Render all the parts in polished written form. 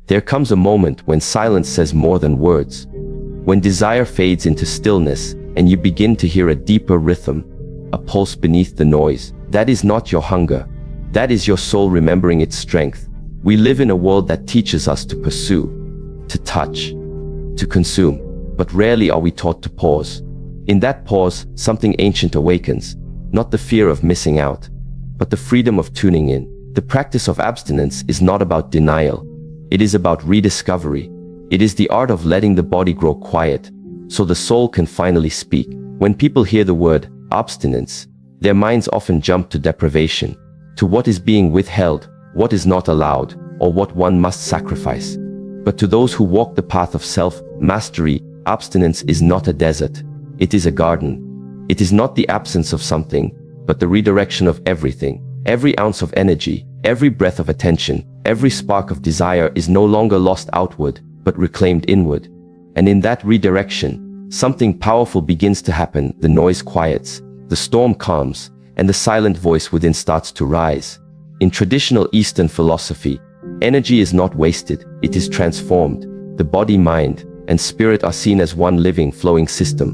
There comes a moment when silence says more than words. When desire fades into stillness and you begin to hear a deeper rhythm, a pulse beneath the noise. That is not your hunger. That is your soul remembering its strength. We live in a world that teaches us to pursue, to touch, to consume, but rarely are we taught to pause. In that pause, something ancient awakens, not the fear of missing out, but the freedom of tuning in. The practice of abstinence is not about denial. It is about rediscovery. It is the art of letting the body grow quiet, so the soul can finally speak. When people hear the word abstinence, their minds often jump to deprivation, to what is being withheld, what is not allowed, or what one must sacrifice. But to those who walk the path of self-mastery, abstinence is not a desert. It is a garden. It is not the absence of something, but the redirection of everything. Every ounce of energy, every breath of attention, every spark of desire is no longer lost outward, but reclaimed inward. And in that redirection, something powerful begins to happen. The noise quiets, the storm calms, and the silent voice within starts to rise. In traditional Eastern philosophy, energy is not wasted, it is transformed. The body, mind, and spirit are seen as one living, flowing system.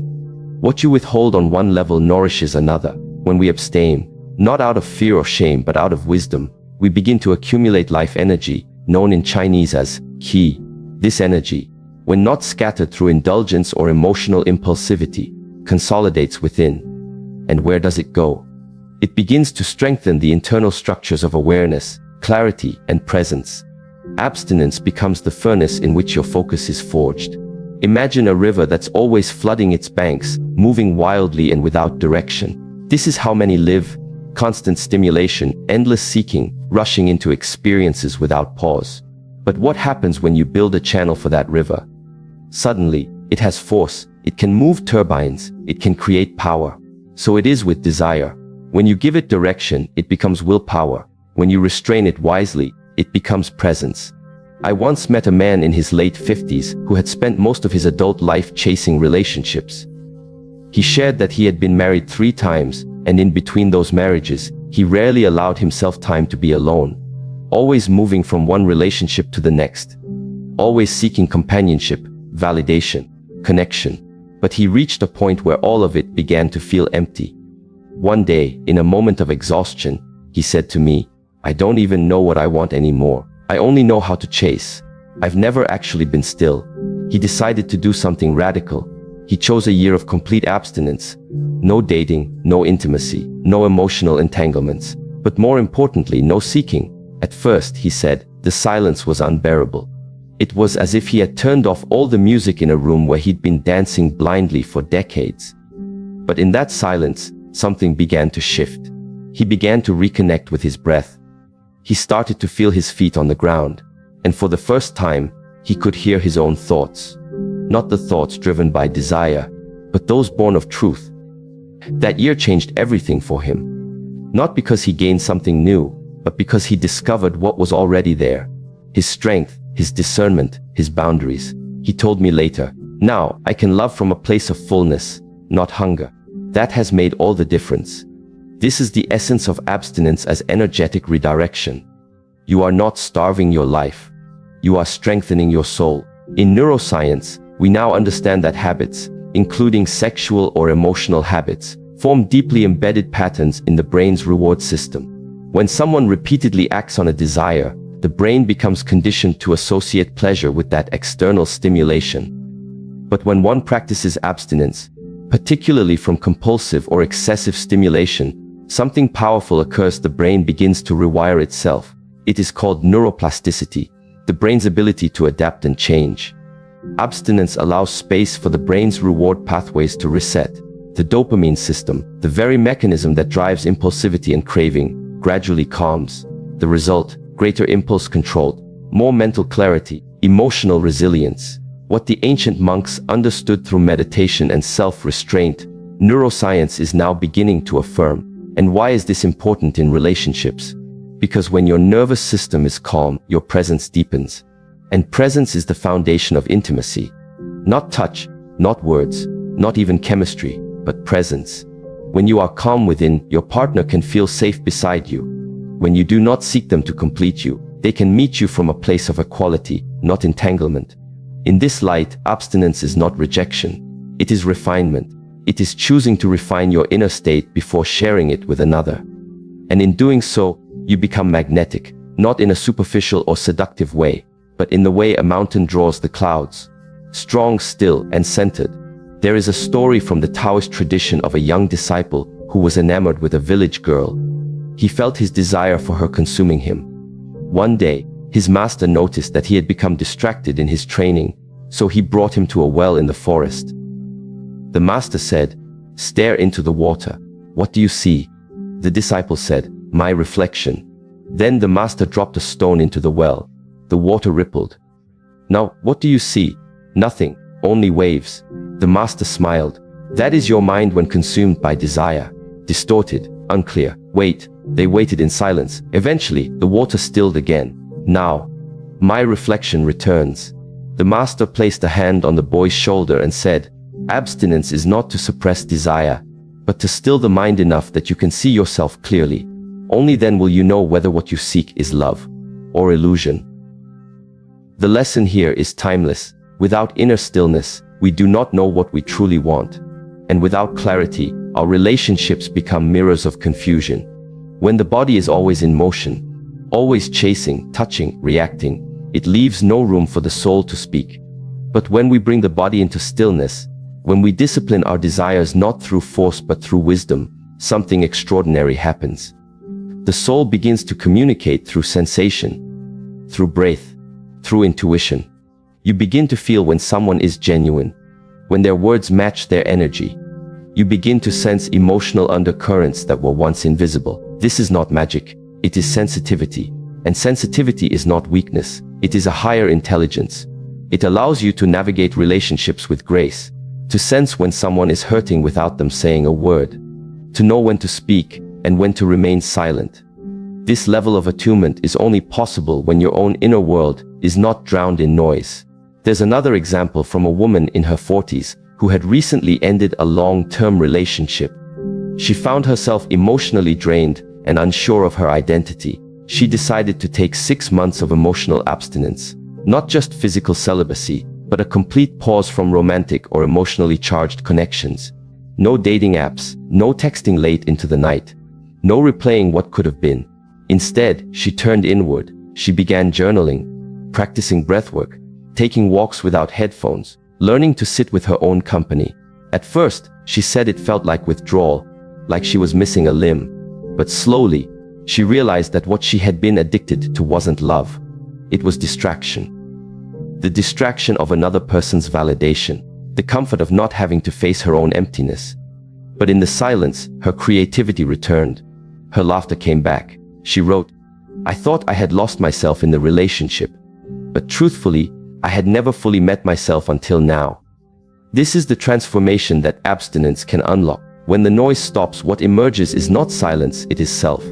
What you withhold on one level nourishes another. When we abstain, not out of fear or shame, but out of wisdom, we begin to accumulate life energy, known in Chinese as qi. This energy, when not scattered through indulgence or emotional impulsivity, consolidates within. And where does it go? It begins to strengthen the internal structures of awareness, clarity, and presence. Abstinence becomes the furnace in which your focus is forged. Imagine a river that's always flooding its banks, moving wildly and without direction. This is how many live: constant stimulation, endless seeking, rushing into experiences without pause. But what happens when you build a channel for that river? Suddenly, it has force, it can move turbines, it can create power. So it is with desire. When you give it direction, it becomes willpower. When you restrain it wisely, it becomes presence. I once met a man in his late 50s who had spent most of his adult life chasing relationships. He shared that he had been married 3 times, and in between those marriages, he rarely allowed himself time to be alone. Always moving from one relationship to the next. Always seeking companionship, validation, connection. But he reached a point where all of it began to feel empty. One day, in a moment of exhaustion, he said to me, "I don't even know what I want anymore. I only know how to chase. I've never actually been still." He decided to do something radical. He chose a year of complete abstinence. No dating, no intimacy, no emotional entanglements, but more importantly, no seeking. At first, he said, the silence was unbearable. It was as if he had turned off all the music in a room where he'd been dancing blindly for decades. But in that silence, something began to shift. He began to reconnect with his breath. He started to feel his feet on the ground, and for the first time, he could hear his own thoughts. Not the thoughts driven by desire, but those born of truth. That year changed everything for him. Not because he gained something new, but because he discovered what was already there. His strength, his discernment, his boundaries. He told me later, "Now I can love from a place of fullness, not hunger." That has made all the difference. This is the essence of abstinence as energetic redirection. You are not starving your life. You are strengthening your soul. In neuroscience, we now understand that habits, including sexual or emotional habits, form deeply embedded patterns in the brain's reward system. When someone repeatedly acts on a desire, the brain becomes conditioned to associate pleasure with that external stimulation. But when one practices abstinence, particularly from compulsive or excessive stimulation, something powerful occurs. The brain begins to rewire itself. It is called neuroplasticity, the brain's ability to adapt and change. Abstinence allows space for the brain's reward pathways to reset. The dopamine system, the very mechanism that drives impulsivity and craving, gradually calms. The result, greater impulse control, more mental clarity, emotional resilience. What the ancient monks understood through meditation and self-restraint, neuroscience is now beginning to affirm. And why is this important in relationships? Because when your nervous system is calm, your presence deepens. And presence is the foundation of intimacy. Not touch, not words, not even chemistry, but presence. When you are calm within, your partner can feel safe beside you. When you do not seek them to complete you, They can meet you from a place of equality, not entanglement. In this light, abstinence is not rejection. It is refinement. It is choosing to refine your inner state before sharing it with another. And in doing so, you become magnetic, not in a superficial or seductive way, but in the way a mountain draws the clouds. Strong, still, and centered. There is a story from the Taoist tradition of a young disciple who was enamored with a village girl. He felt his desire for her consuming him. One day, his master noticed that he had become distracted in his training, so he brought him to a well in the forest. The master said, "Stare into the water. What do you see?" The disciple said, "My reflection." Then the master dropped a stone into the well. The water rippled. "Now, what do you see?" "Nothing, only waves." The master smiled. "That is your mind when consumed by desire. Distorted, unclear." Wait. They waited in silence. Eventually, the water stilled again. "Now, my reflection returns." The master placed a hand on the boy's shoulder and said, "Abstinence is not to suppress desire, but to still the mind enough that you can see yourself clearly. Only then will you know whether what you seek is love or illusion." The lesson here is timeless. Without inner stillness, we do not know what we truly want. And without clarity, our relationships become mirrors of confusion. When the body is always in motion, always chasing, touching, reacting, it leaves no room for the soul to speak. But when we bring the body into stillness, when we discipline our desires not through force but through wisdom, something extraordinary happens. The soul begins to communicate through sensation, through breath, through intuition. You begin to feel when someone is genuine, when their words match their energy. You begin to sense emotional undercurrents that were once invisible. This is not magic, it is sensitivity. And sensitivity is not weakness, it is a higher intelligence. It allows you to navigate relationships with grace, to sense when someone is hurting without them saying a word, to know when to speak and when to remain silent. This level of attunement is only possible when your own inner world is not drowned in noise. There's another example from a woman in her 40s who had recently ended a long-term relationship. She found herself emotionally drained and unsure of her identity. She decided to take 6 months of emotional abstinence, not just physical celibacy, but a complete pause from romantic or emotionally charged connections. No dating apps, no texting late into the night, no replaying what could have been. Instead, she turned inward. She began journaling, practicing breathwork, taking walks without headphones, learning to sit with her own company. At first, she said it felt like withdrawal, like she was missing a limb. But slowly, she realized that what she had been addicted to wasn't love. It was distraction. The distraction of another person's validation, the comfort of not having to face her own emptiness. But in the silence, her creativity returned. Her laughter came back. She wrote, "I thought I had lost myself in the relationship, but truthfully, I had never fully met myself until now." This is the transformation that abstinence can unlock. When the noise stops, what emerges is not silence, it is self.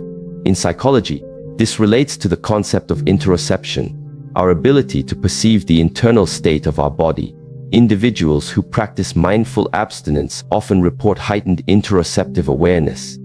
In psychology, this relates to the concept of interoception, our ability to perceive the internal state of our body. Individuals who practice mindful abstinence often report heightened interoceptive awareness.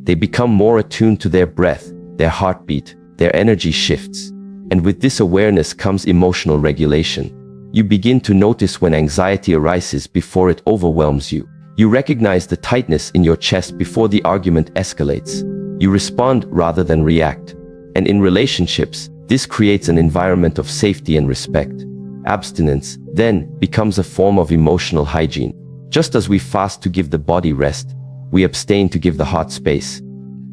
They become more attuned to their breath, their heartbeat, their energy shifts. And with this awareness comes emotional regulation. You begin to notice when anxiety arises before it overwhelms you. You recognize the tightness in your chest before the argument escalates. You respond rather than react. And in relationships, this creates an environment of safety and respect. Abstinence, then, becomes a form of emotional hygiene. Just as we fast to give the body rest, we abstain to give the heart space,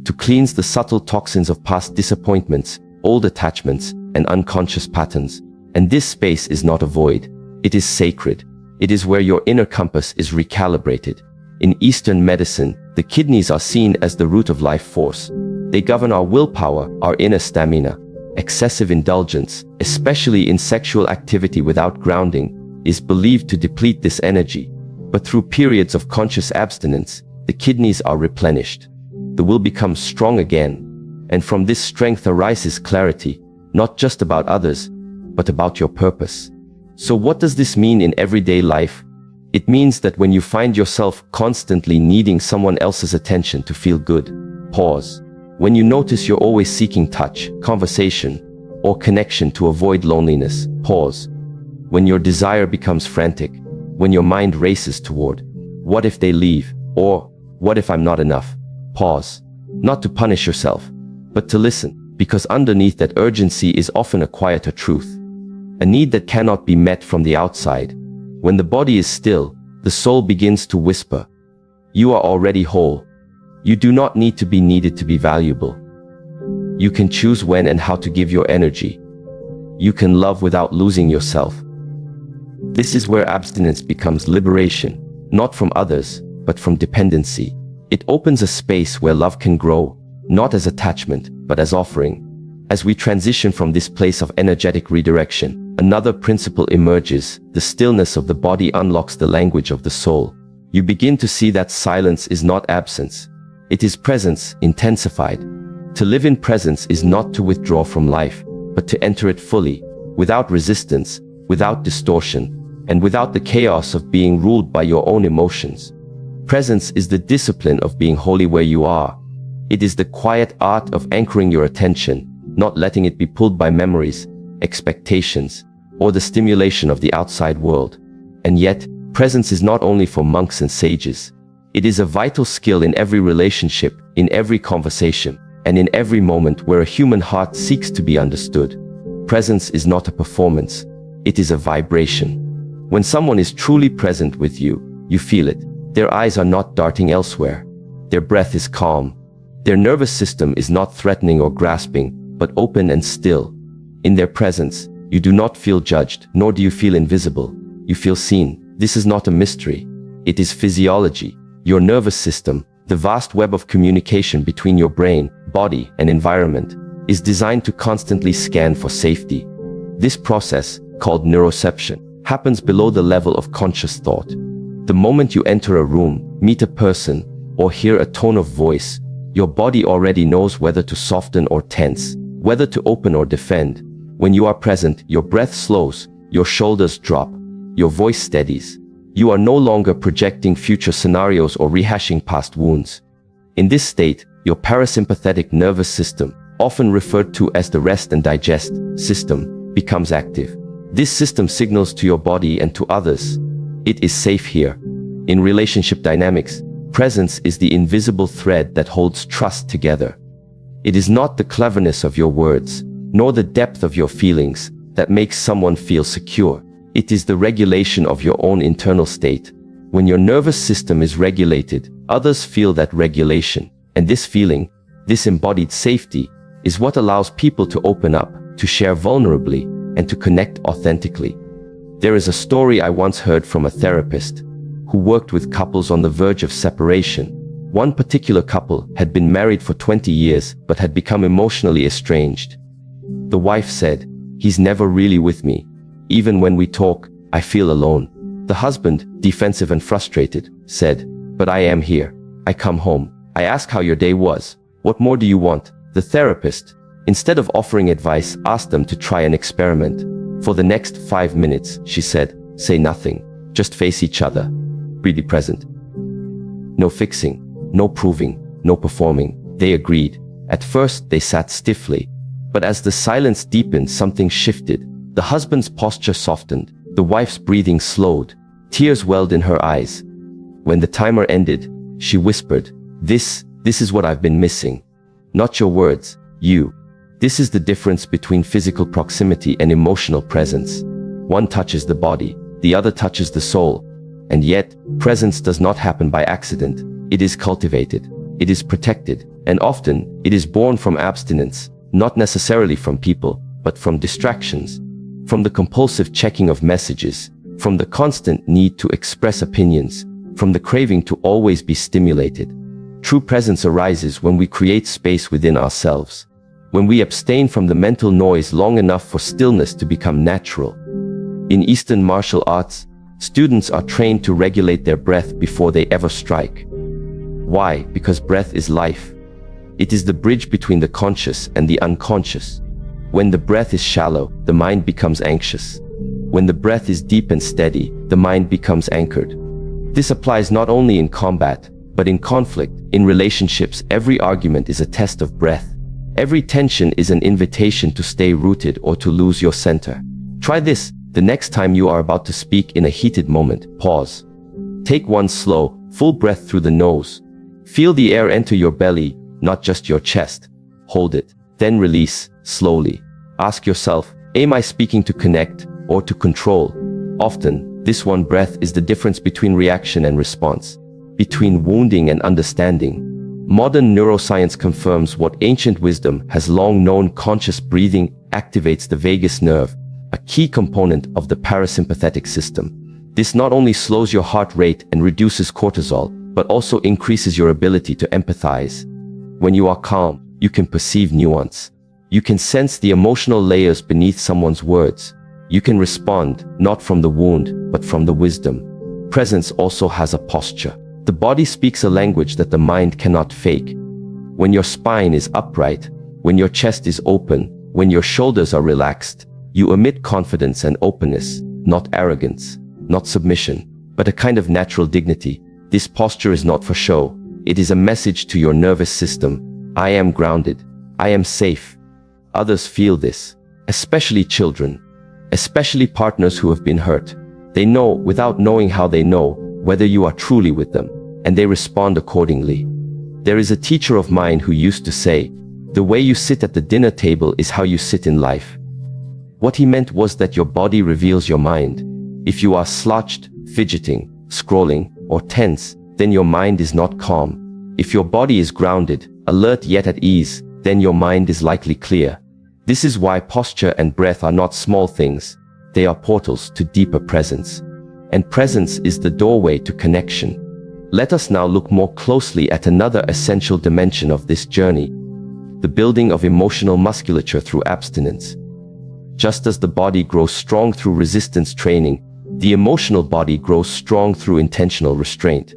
to cleanse the subtle toxins of past disappointments, old attachments, and unconscious patterns. And this space is not a void. It is sacred. It is where your inner compass is recalibrated. In Eastern medicine, the kidneys are seen as the root of life force. They govern our willpower, our inner stamina. Excessive indulgence, especially in sexual activity without grounding, is believed to deplete this energy. But through periods of conscious abstinence, the kidneys are replenished. The will becomes strong again. And from this strength arises clarity, not just about others, but about your purpose. So what does this mean in everyday life? It means that when you find yourself constantly needing someone else's attention to feel good, pause. When you notice you're always seeking touch, conversation, or connection to avoid loneliness. Pause. When your desire becomes frantic, when your mind races toward, what if they leave? Or, what if I'm not enough? Pause. Not to punish yourself, but to listen, because underneath that urgency is often a quieter truth. A need that cannot be met from the outside. When the body is still, the soul begins to whisper, "You are already whole. You do not need to be needed to be valuable. You can choose when and how to give your energy. You can love without losing yourself." This is where abstinence becomes liberation, not from others, but from dependency. It opens a space where love can grow, not as attachment, but as offering. As we transition from this place of energetic redirection, another principle emerges. The stillness of the body unlocks the language of the soul. You begin to see that silence is not absence. It is presence, intensified. To live in presence is not to withdraw from life, but to enter it fully, without resistance, without distortion, and without the chaos of being ruled by your own emotions. Presence is the discipline of being wholly where you are. It is the quiet art of anchoring your attention, not letting it be pulled by memories, expectations, or the stimulation of the outside world. And yet, presence is not only for monks and sages. It is a vital skill in every relationship, in every conversation, and in every moment where a human heart seeks to be understood. Presence is not a performance. It is a vibration. When someone is truly present with you, you feel it. Their eyes are not darting elsewhere. Their breath is calm. Their nervous system is not threatening or grasping, but open and still. In their presence, you do not feel judged, nor do you feel invisible. You feel seen. This is not a mystery. It is physiology. Your nervous system, the vast web of communication between your brain, body, and environment, is designed to constantly scan for safety. This process, called neuroception, happens below the level of conscious thought. The moment you enter a room, meet a person, or hear a tone of voice, your body already knows whether to soften or tense, whether to open or defend. When you are present, your breath slows, your shoulders drop, your voice steadies. You are no longer projecting future scenarios or rehashing past wounds. In this state, your parasympathetic nervous system, often referred to as the rest and digest system, becomes active. This system signals to your body and to others, it is safe here. In relationship dynamics, presence is the invisible thread that holds trust together. It is not the cleverness of your words, nor the depth of your feelings, that makes someone feel secure. It is the regulation of your own internal state. When your nervous system is regulated, others feel that regulation. And this feeling, this embodied safety, is what allows people to open up, to share vulnerably, and to connect authentically. There is a story I once heard from a therapist who worked with couples on the verge of separation. One particular couple had been married for 20 years but had become emotionally estranged. The wife said, "He's never really with me. Even when we talk, I feel alone." The husband, defensive and frustrated, said, "But I am here. I come home. I ask how your day was. What more do you want?" The therapist, instead of offering advice, asked them to try an experiment. "For the next 5 minutes," she said, "say nothing. Just face each other. Be present. No fixing, no proving, no performing." They agreed. At first, they sat stiffly. But as the silence deepened, something shifted. The husband's posture softened. The wife's breathing slowed. Tears welled in her eyes. When the timer ended, she whispered, This is what I've been missing. Not your words, you. This is the difference between physical proximity and emotional presence. One touches the body, the other touches the soul. And yet, presence does not happen by accident. It is cultivated. It is protected. And often, it is born from abstinence, not necessarily from people, but from distractions. From the compulsive checking of messages, from the constant need to express opinions, from the craving to always be stimulated. True presence arises when we create space within ourselves, when we abstain from the mental noise long enough for stillness to become natural. In Eastern martial arts, students are trained to regulate their breath before they ever strike. Why? Because breath is life. It is the bridge between the conscious and the unconscious. When the breath is shallow, the mind becomes anxious. When the breath is deep and steady, the mind becomes anchored. This applies not only in combat, but in conflict. In relationships, every argument is a test of breath. Every tension is an invitation to stay rooted or to lose your center. Try this. The next time you are about to speak in a heated moment, pause. Take one slow, full breath through the nose. Feel the air enter your belly, not just your chest. Hold it, then release, slowly. Ask yourself, am I speaking to connect or to control? Often, this one breath is the difference between reaction and response, between wounding and understanding. Modern neuroscience confirms what ancient wisdom has long known: conscious breathing activates the vagus nerve, a key component of the parasympathetic system. This not only slows your heart rate and reduces cortisol, but also increases your ability to empathize. When you are calm, you can perceive nuance. You can sense the emotional layers beneath someone's words. You can respond, not from the wound, but from the wisdom. Presence also has a posture. The body speaks a language that the mind cannot fake. When your spine is upright, when your chest is open, when your shoulders are relaxed, you emit confidence and openness, not arrogance, not submission, but a kind of natural dignity. This posture is not for show. It is a message to your nervous system. I am grounded. I am safe. Others feel this, especially children, especially partners who have been hurt. They know, without knowing how they know, whether you are truly with them, and they respond accordingly. There is a teacher of mine who used to say, the way you sit at the dinner table is how you sit in life. What he meant was that your body reveals your mind. If you are slouched, fidgeting, scrolling, or tense, then your mind is not calm. If your body is grounded, alert yet at ease, then your mind is likely clear. This is why posture and breath are not small things. They are portals to deeper presence. And presence is the doorway to connection. Let us now look more closely at another essential dimension of this journey: the building of emotional musculature through abstinence. Just as the body grows strong through resistance training, the emotional body grows strong through intentional restraint.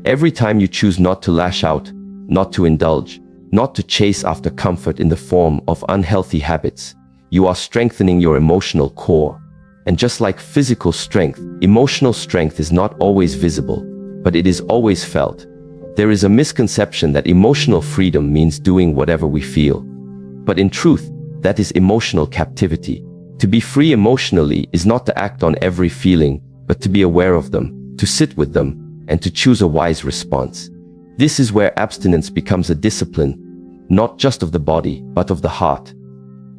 Every time you choose not to lash out, not to indulge, not to chase after comfort in the form of unhealthy habits, you are strengthening your emotional core. And just like physical strength, emotional strength is not always visible, but it is always felt. There is a misconception that emotional freedom means doing whatever we feel. But in truth, that is emotional captivity. To be free emotionally is not to act on every feeling, but to be aware of them, to sit with them, and to choose a wise response. This is where abstinence becomes a discipline, not just of the body, but of the heart.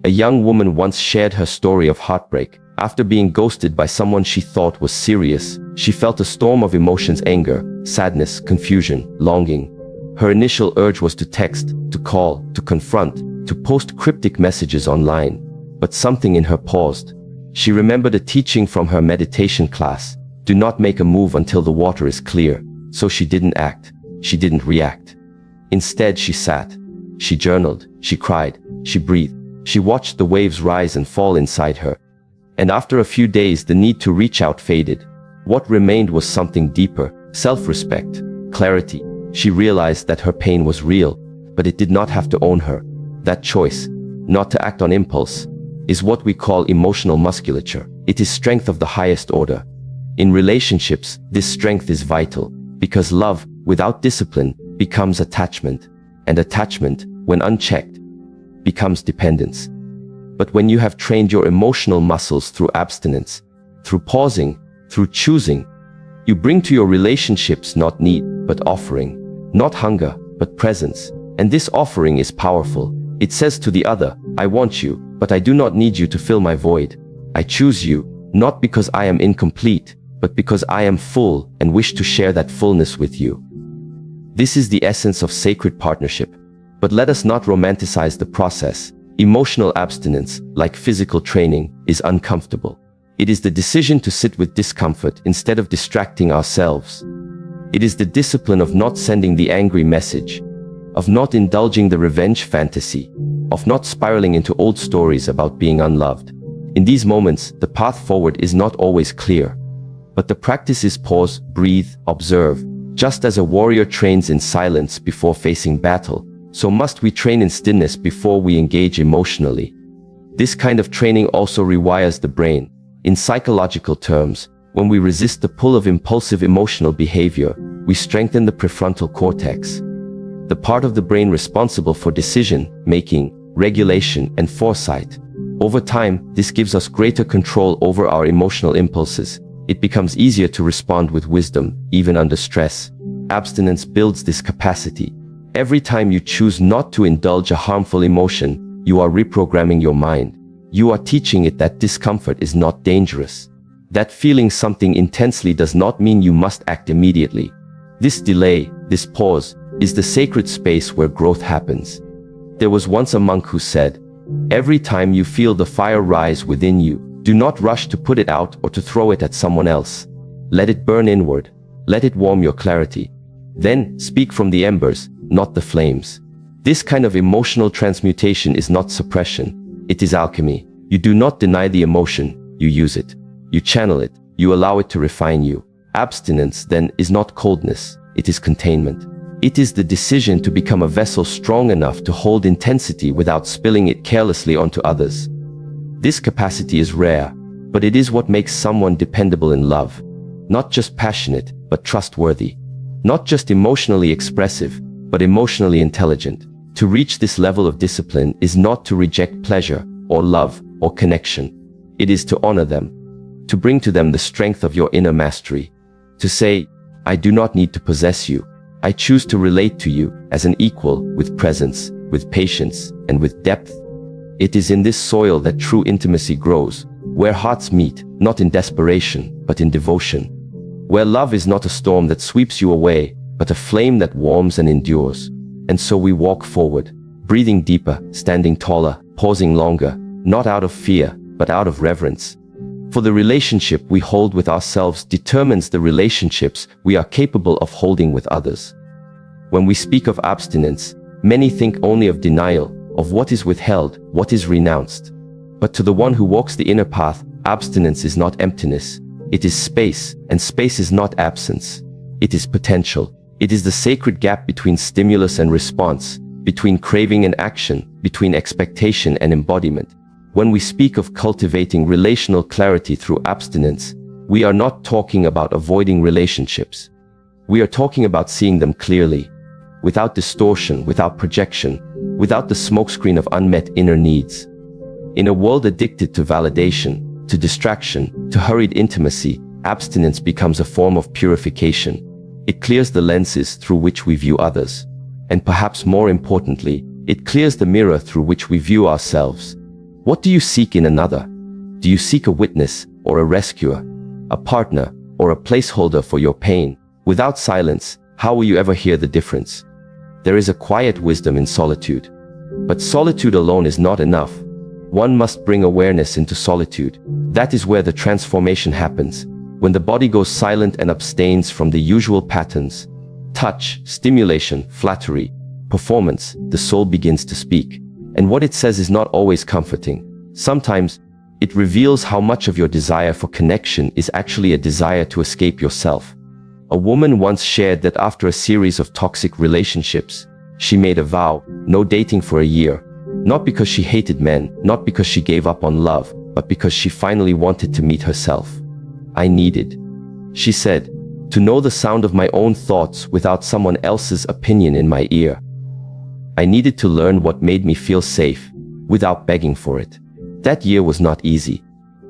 A young woman once shared her story of heartbreak. After being ghosted by someone she thought was serious, she felt a storm of emotions: anger, sadness, confusion, longing. Her initial urge was to text, to call, to confront, to post cryptic messages online. But something in her paused. She remembered a teaching from her meditation class: do not make a move until the water is clear. So she didn't act. She didn't react. Instead, she sat. She journaled. She cried. She breathed. She watched the waves rise and fall inside her. And after a few days, the need to reach out faded. What remained was something deeper: self-respect, clarity. She realized that her pain was real, but it did not have to own her. That choice, not to act on impulse, is what we call emotional musculature. It is strength of the highest order. In relationships, this strength is vital, because love, without discipline, becomes attachment, and attachment, when unchecked, becomes dependence. But when you have trained your emotional muscles through abstinence, through pausing, through choosing, you bring to your relationships not need, but offering, not hunger, but presence. And this offering is powerful. It says to the other, I want you, but I do not need you to fill my void. I choose you, not because I am incomplete, but because I am full and wish to share that fullness with you. This is the essence of sacred partnership. But let us not romanticize the process. Emotional abstinence, like physical training, is uncomfortable. It is the decision to sit with discomfort instead of distracting ourselves. It is the discipline of not sending the angry message, of not indulging the revenge fantasy, of not spiraling into old stories about being unloved. In these moments, the path forward is not always clear. But the practice is pause, breathe, observe. Just as a warrior trains in silence before facing battle, so must we train in stillness before we engage emotionally. This kind of training also rewires the brain. In psychological terms, when we resist the pull of impulsive emotional behavior, we strengthen the prefrontal cortex, the part of the brain responsible for decision-making, regulation, and foresight. Over time, this gives us greater control over our emotional impulses. It becomes easier to respond with wisdom, even under stress. Abstinence builds this capacity. Every time you choose not to indulge a harmful emotion, you are reprogramming your mind. You are teaching it that discomfort is not dangerous. That feeling something intensely does not mean you must act immediately. This delay, this pause, is the sacred space where growth happens. There was once a monk who said, "Every time you feel the fire rise within you, do not rush to put it out or to throw it at someone else. Let it burn inward. Let it warm your clarity. Then speak from the embers, not the flames." This kind of emotional transmutation is not suppression. It is alchemy. You do not deny the emotion, you use it. You channel it, you allow it to refine you. Abstinence, then, is not coldness, it is containment. It is the decision to become a vessel strong enough to hold intensity without spilling it carelessly onto others. This capacity is rare, but it is what makes someone dependable in love. Not just passionate, but trustworthy. Not just emotionally expressive, but emotionally intelligent. To reach this level of discipline is not to reject pleasure, or love, or connection. It is to honor them. To bring to them the strength of your inner mastery. To say, "I do not need to possess you. I choose to relate to you as an equal, with presence, with patience, and with depth." It is in this soil that true intimacy grows, where hearts meet, not in desperation, but in devotion. Where love is not a storm that sweeps you away, but a flame that warms and endures. And so we walk forward, breathing deeper, standing taller, pausing longer, not out of fear, but out of reverence. For the relationship we hold with ourselves determines the relationships we are capable of holding with others. When we speak of abstinence, many think only of denial, of what is withheld, what is renounced. But to the one who walks the inner path, abstinence is not emptiness. It is space, and space is not absence. It is potential. It is the sacred gap between stimulus and response, between craving and action, between expectation and embodiment. When we speak of cultivating relational clarity through abstinence, we are not talking about avoiding relationships. We are talking about seeing them clearly, without distortion, without projection, without the smokescreen of unmet inner needs. In a world addicted to validation, to distraction, to hurried intimacy, abstinence becomes a form of purification. It clears the lenses through which we view others. And perhaps more importantly, it clears the mirror through which we view ourselves. What do you seek in another? Do you seek a witness or a rescuer, a partner or a placeholder for your pain? Without silence, how will you ever hear the difference? There is a quiet wisdom in solitude. But solitude alone is not enough. One must bring awareness into solitude. That is where the transformation happens. When the body goes silent and abstains from the usual patterns, touch, stimulation, flattery, performance, the soul begins to speak. And what it says is not always comforting. Sometimes, it reveals how much of your desire for connection is actually a desire to escape yourself. A woman once shared that after a series of toxic relationships, she made a vow, no dating for a year. Not because she hated men, not because she gave up on love, but because she finally wanted to meet herself. "I needed," she said, "to know the sound of my own thoughts without someone else's opinion in my ear. I needed to learn what made me feel safe, without begging for it." That year was not easy.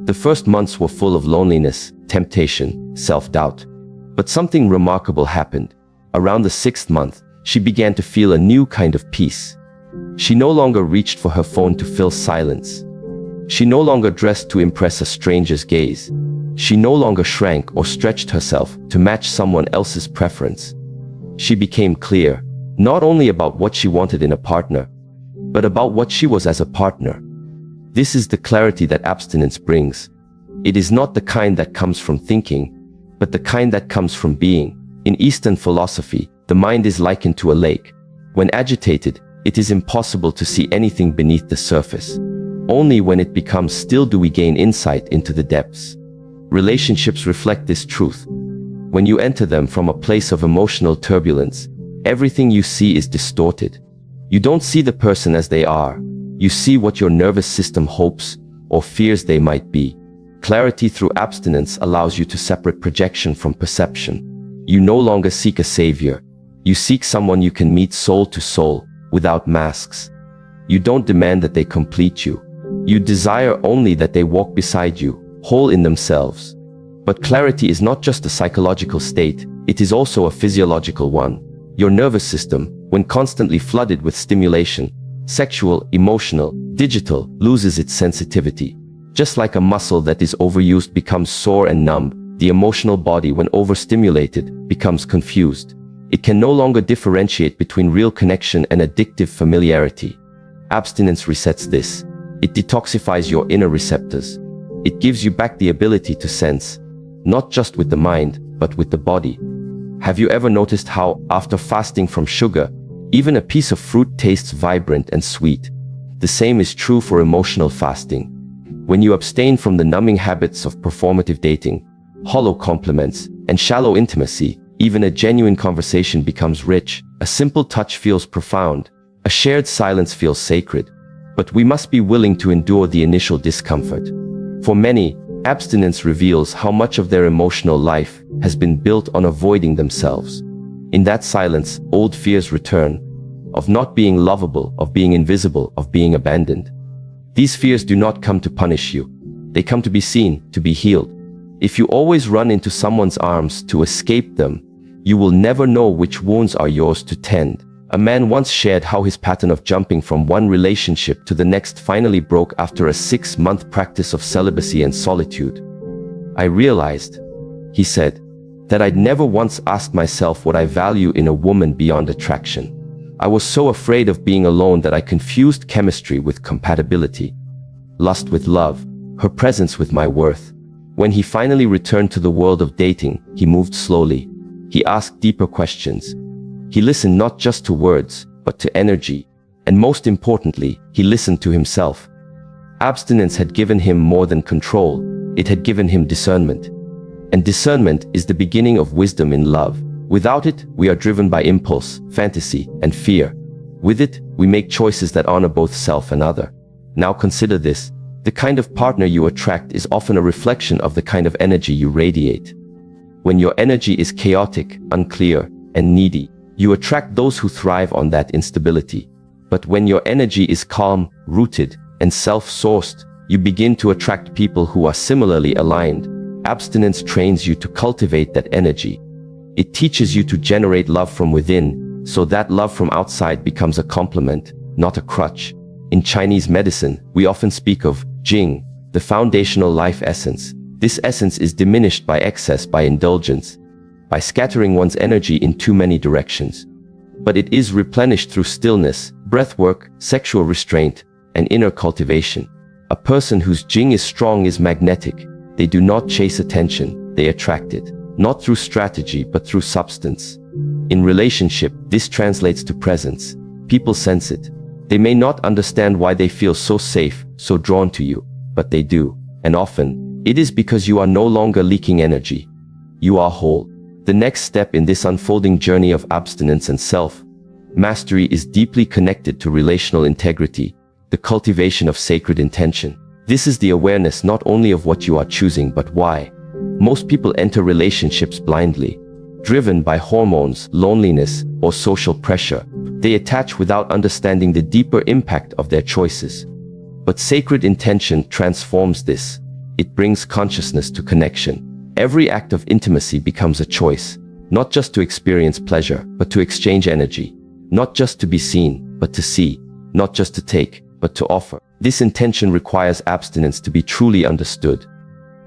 The first months were full of loneliness, temptation, self-doubt. But something remarkable happened. Around the 6th month, she began to feel a new kind of peace. She no longer reached for her phone to fill silence. She no longer dressed to impress a stranger's gaze. She no longer shrank or stretched herself to match someone else's preference. She became clear, not only about what she wanted in a partner, but about what she was as a partner. This is the clarity that abstinence brings. It is not the kind that comes from thinking, but the kind that comes from being. In Eastern philosophy, the mind is likened to a lake. When agitated, it is impossible to see anything beneath the surface. Only when it becomes still do we gain insight into the depths. Relationships reflect this truth. When you enter them from a place of emotional turbulence, everything you see is distorted. You don't see the person as they are. You see what your nervous system hopes or fears they might be. Clarity through abstinence allows you to separate projection from perception. You no longer seek a savior. You seek someone you can meet soul to soul, without masks. You don't demand that they complete you. You desire only that they walk beside you, whole in themselves. But clarity is not just a psychological state, it is also a physiological one. Your nervous system, when constantly flooded with stimulation, sexual, emotional, digital, loses its sensitivity. Just like a muscle that is overused becomes sore and numb, the emotional body, when overstimulated, becomes confused. It can no longer differentiate between real connection and addictive familiarity. Abstinence resets this. It detoxifies your inner receptors. It gives you back the ability to sense, not just with the mind, but with the body. Have you ever noticed how, after fasting from sugar, even a piece of fruit tastes vibrant and sweet? The same is true for emotional fasting. When you abstain from the numbing habits of performative dating, hollow compliments, and shallow intimacy, even a genuine conversation becomes rich, a simple touch feels profound, a shared silence feels sacred. But we must be willing to endure the initial discomfort. For many, abstinence reveals how much of their emotional life has been built on avoiding themselves. In that silence, old fears return, of not being lovable, of being invisible, of being abandoned. These fears do not come to punish you. They come to be seen, to be healed. If you always run into someone's arms to escape them, you will never know which wounds are yours to tend. A man once shared how his pattern of jumping from one relationship to the next finally broke after a 6-month practice of celibacy and solitude. I realized, he said, that I'd never once asked myself what I value in a woman beyond attraction. I was so afraid of being alone that I confused chemistry with compatibility, lust with love, her presence with my worth. When he finally returned to the world of dating, he moved slowly. He asked deeper questions. He listened not just to words, but to energy. And most importantly, he listened to himself. Abstinence had given him more than control. It had given him discernment. And discernment is the beginning of wisdom in love. Without it, we are driven by impulse, fantasy, and fear. With it, we make choices that honor both self and other. Now consider this. The kind of partner you attract is often a reflection of the kind of energy you radiate. When your energy is chaotic, unclear, and needy, you attract those who thrive on that instability. But when your energy is calm, rooted, and self-sourced, you begin to attract people who are similarly aligned. Abstinence trains you to cultivate that energy. It teaches you to generate love from within, so that love from outside becomes a complement, not a crutch. In Chinese medicine, we often speak of Jing, the foundational life essence. This essence is diminished by excess, by indulgence, by scattering one's energy in too many directions. But it is replenished through stillness, breathwork, sexual restraint, and inner cultivation. A person whose Jing is strong is magnetic. They do not chase attention, they attract it. Not through strategy, but through substance. In relationship, this translates to presence. People sense it. They may not understand why they feel so safe, so drawn to you, but they do. And often, it is because you are no longer leaking energy. You are whole. The next step in this unfolding journey of abstinence and self-mastery is deeply connected to relational integrity, the cultivation of sacred intention. This is the awareness not only of what you are choosing but why. Most people enter relationships blindly, driven by hormones, loneliness, or social pressure. They attach without understanding the deeper impact of their choices. But sacred intention transforms this. It brings consciousness to connection. Every act of intimacy becomes a choice, not just to experience pleasure, but to exchange energy. Not just to be seen, but to see. Not just to take, but to offer. This intention requires abstinence to be truly understood.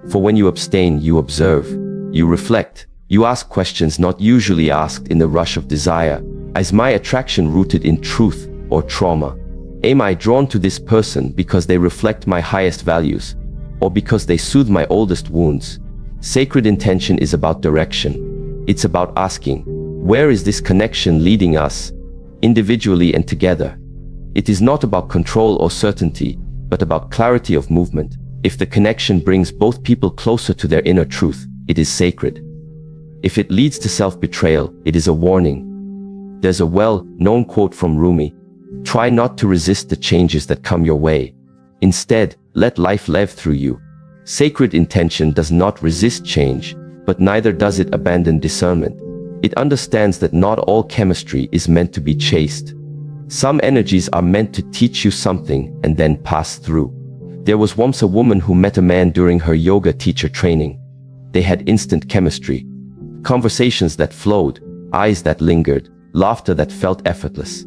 For when you abstain, you observe, you reflect, you ask questions not usually asked in the rush of desire. Is my attraction rooted in truth or trauma? Am I drawn to this person because they reflect my highest values, or because they soothe my oldest wounds? Sacred intention is about direction. It's about asking, where is this connection leading us, individually and together? It is not about control or certainty, but about clarity of movement. If the connection brings both people closer to their inner truth, it is sacred. If it leads to self-betrayal, it is a warning. There's a well-known quote from Rumi: try not to resist the changes that come your way. Instead, let life live through you. Sacred intention does not resist change, but neither does it abandon discernment. It understands that not all chemistry is meant to be chased. Some energies are meant to teach you something and then pass through. There was once a woman who met a man during her yoga teacher training. They had instant chemistry. Conversations that flowed, eyes that lingered, laughter that felt effortless.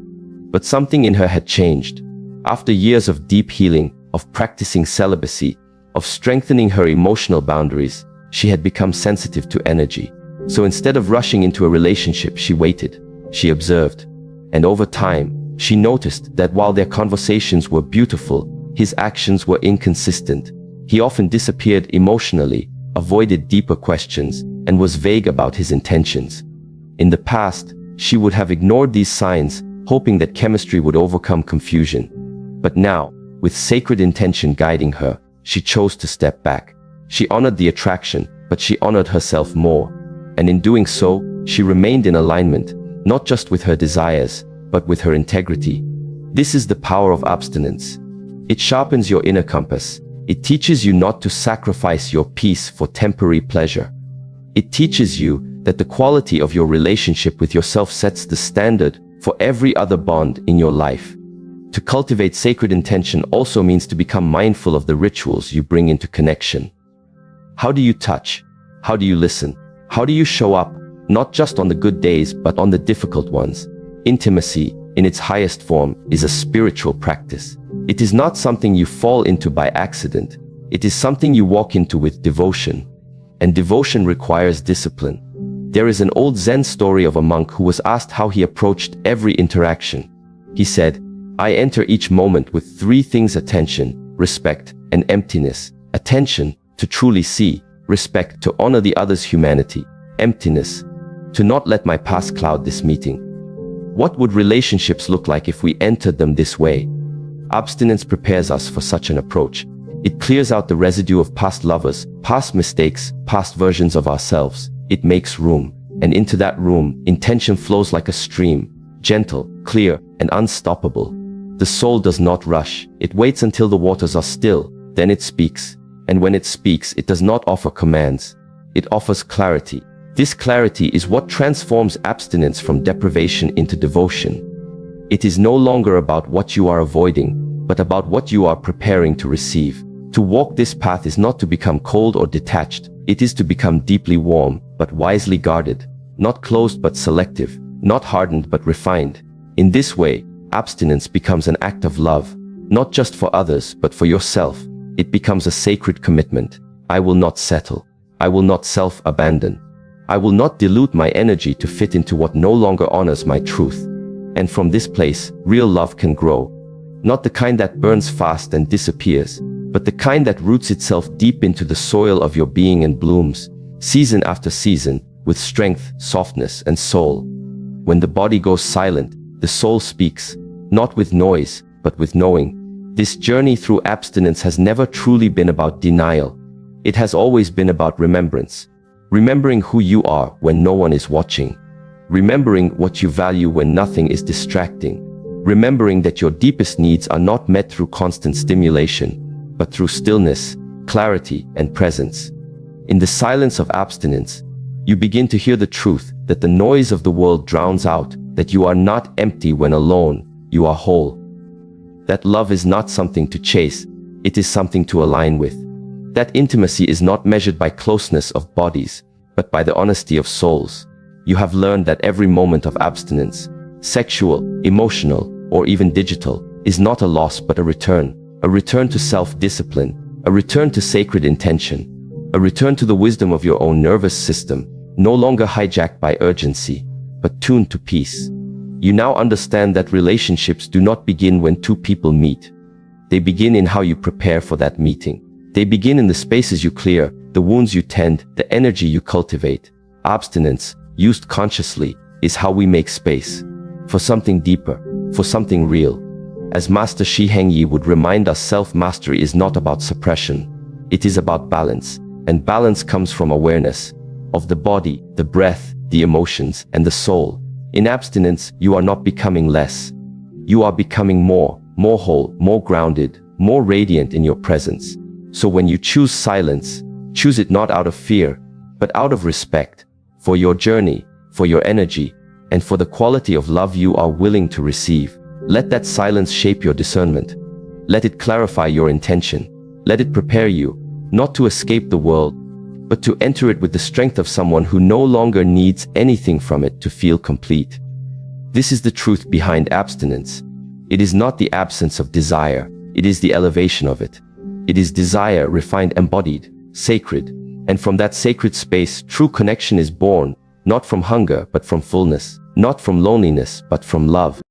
But something in her had changed. After years of deep healing, of practicing celibacy, of strengthening her emotional boundaries, she had become sensitive to energy. So instead of rushing into a relationship, she waited. She observed. And over time, she noticed that while their conversations were beautiful, his actions were inconsistent. He often disappeared emotionally, avoided deeper questions, and was vague about his intentions. In the past, she would have ignored these signs, hoping that chemistry would overcome confusion. But now, with sacred intention guiding her, she chose to step back. She honored the attraction, but she honored herself more. And in doing so, she remained in alignment, not just with her desires, but with her integrity. This is the power of abstinence. It sharpens your inner compass. It teaches you not to sacrifice your peace for temporary pleasure. It teaches you that the quality of your relationship with yourself sets the standard for every other bond in your life. To cultivate sacred intention also means to become mindful of the rituals you bring into connection. How do you touch? How do you listen? How do you show up, not just on the good days, but on the difficult ones? Intimacy, in its highest form, is a spiritual practice. It is not something you fall into by accident. It is something you walk into with devotion. And devotion requires discipline. There is an old Zen story of a monk who was asked how he approached every interaction. He said, "I enter each moment with three things: attention, respect, and emptiness. Attention, to truly see; respect, to honor the other's humanity; emptiness, to not let my past cloud this meeting." What would relationships look like if we entered them this way? Abstinence prepares us for such an approach. It clears out the residue of past lovers, past mistakes, past versions of ourselves. It makes room, and into that room, intention flows like a stream, gentle, clear, and unstoppable. The soul does not rush. It waits until the waters are still, then it speaks. And when it speaks, it does not offer commands. It offers clarity. This clarity is what transforms abstinence from deprivation into devotion. It is no longer about what you are avoiding, but about what you are preparing to receive. To walk this path is not to become cold or detached. It is to become deeply warm, but wisely guarded. Not closed but selective. Not hardened but refined. In this way, abstinence becomes an act of love, not just for others, but for yourself. It becomes a sacred commitment. I will not settle. I will not self-abandon. I will not dilute my energy to fit into what no longer honors my truth. And from this place, real love can grow. Not the kind that burns fast and disappears, but the kind that roots itself deep into the soil of your being and blooms, season after season, with strength, softness, and soul. When the body goes silent, the soul speaks, not with noise, but with knowing. This journey through abstinence has never truly been about denial. It has always been about remembrance. Remembering who you are when no one is watching. Remembering what you value when nothing is distracting. Remembering that your deepest needs are not met through constant stimulation, but through stillness, clarity, and presence. In the silence of abstinence, you begin to hear the truth that the noise of the world drowns out, that you are not empty when alone, you are whole. That love is not something to chase, it is something to align with. That intimacy is not measured by closeness of bodies, but by the honesty of souls. You have learned that every moment of abstinence, sexual, emotional, or even digital, is not a loss but a return to self-discipline, a return to sacred intention, a return to the wisdom of your own nervous system, no longer hijacked by urgency, but tuned to peace. You now understand that relationships do not begin when two people meet. They begin in how you prepare for that meeting. They begin in the spaces you clear, the wounds you tend, the energy you cultivate. Abstinence, used consciously, is how we make space for something deeper, for something real. As Master Shi Heng Yi would remind us, self-mastery is not about suppression. It is about balance, and balance comes from awareness of the body, the breath, the emotions, and the soul. In abstinence, you are not becoming less. You are becoming more whole, more grounded, more radiant in your presence. So when you choose silence, choose it not out of fear, but out of respect for your journey, for your energy, and for the quality of love you are willing to receive. Let that silence shape your discernment. Let it clarify your intention. Let it prepare you, not to escape the world, but to enter it with the strength of someone who no longer needs anything from it to feel complete. This is the truth behind abstinence. It is not the absence of desire, it is the elevation of it. It is desire refined, embodied, sacred, and from that sacred space, true connection is born, not from hunger, but from fullness, not from loneliness, but from love.